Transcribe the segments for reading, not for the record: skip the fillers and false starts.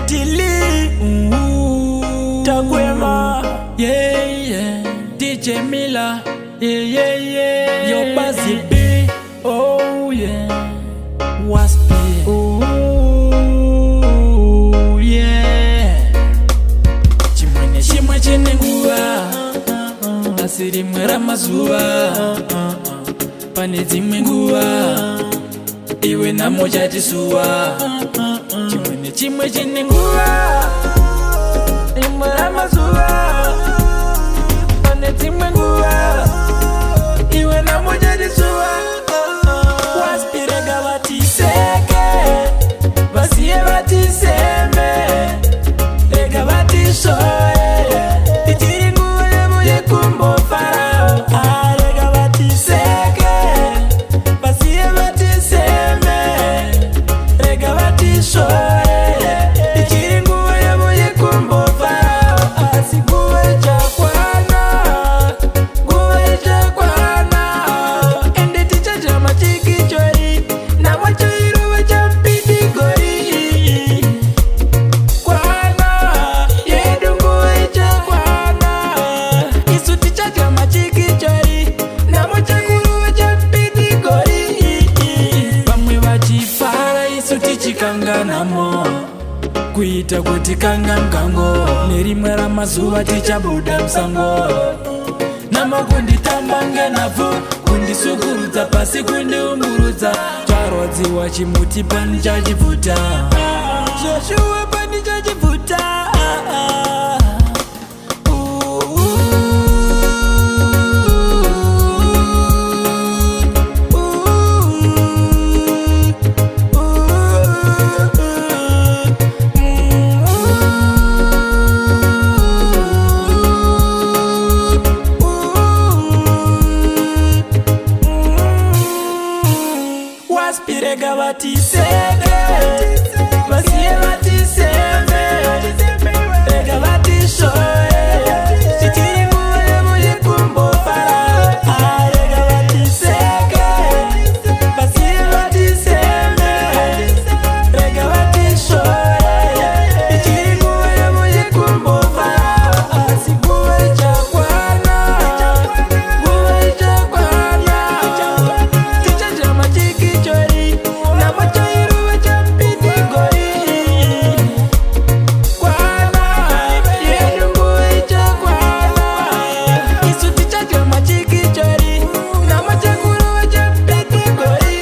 Dili Takwema, yeah, DJ Mila, yeah, Yo Bazi B, oh yeah, Waspi, oh yeah. Chimwe chene nguwa, asiri mwera mazuwa, pane dzimwe nguwa, iwe namo chatisuwa. Chimwe chene nguwa, imwera mazuwa, pane dzimwe nguwa, iwe namo chatisuwa. Waspi rega vatiseke, vasiye vatiseme, rega vatishoye, ichiri nguwa yemuye kumbofara. Rega vatiseke, vasiye vatiseme, rega vatishoye, ichiri nguwa yemuye kumbofara. Asiguwe chakwana, guwe chakwana, ende tichaja machikichori, na machoiruwe champidigori. Kwana, yedu nguwe chakwana, isu tichaja machikichori, na machoiruwe champidigori. Pamwe vachifara isu tichikanganamo, kuita kuti kanga mkango, nerimwe ramazuva tichabuda musango. Namakunditamba ngenabvu, kundisukurudza pasi kundiumburudza, charwadziwa chimuti pani chachivuta, zvashuwa pani chachivuta. Waspi rega vatiseke, vasiye vatiseme, rega vatishoye, ichiri nguwa yemuye kumbofara. Rega vatiseke, vasiye vatiseme, rega vatishoye, ichiri nguwa yemuye kumbofara. Asiguwe chakwana, guwe chakwana, tichaja machikichori, na machoiruwe champidigori. Kwana, yedu nguwe chakwana, isu tichaja machikichori, na machoiruwe champidigori.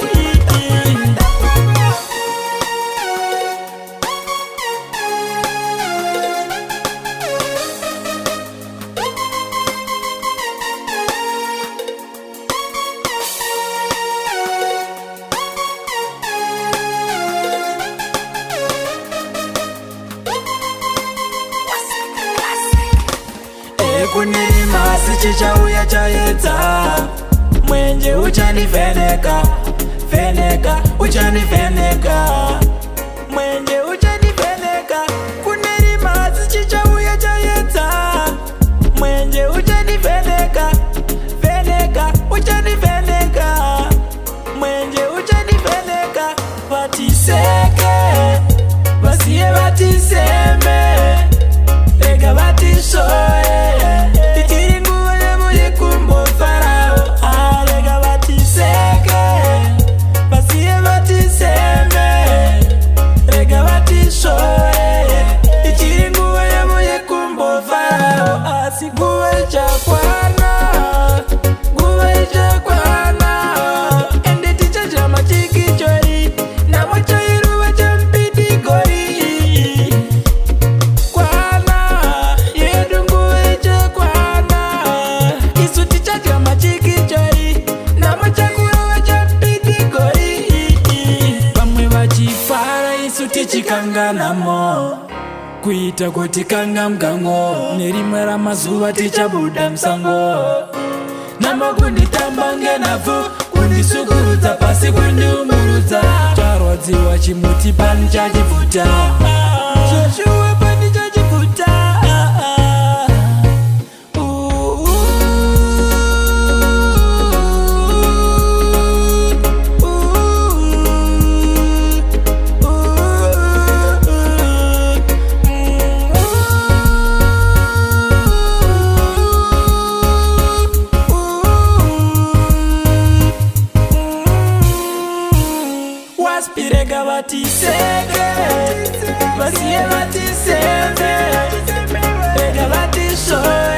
Kunirima sichichauya chaedza, mwenje uchanivheneka, uchanivheneka, mwenje uchanivheneka. Kunirima sichichauya chaedza, mwenje uchanivheneka, uchanivheneka, mwenje uchanivheneka. Vatiseke, vasiye vatiseme, rega vatishoye, ichiri nguwa yemuye kumbofara. Rega vatiseke, vasiye vatiseme, rega vatishoye, ichiri nguwa yemuye kumbofara. Asiguwe chakwana, guwe chakwana, ende tichaja machikichori, na machoiruwe champidigori. Kwana, yedu nguwe chakwana, isu tichaja machikichori, na machoiruwe champidigori. Pamwe vachifara isu tichikanganamo, kuita kuti kanga mgango, nerimwe ramazuva tichabuda musango. Namakunditamba ngenabvu, kundisukurudza pasi kundiumburudza, charwadziwa chimuti pani chachivuta, zvashuwa pani chachivuta. waspi rega vatiseke, vasiye vatiseme, rega vatishoe.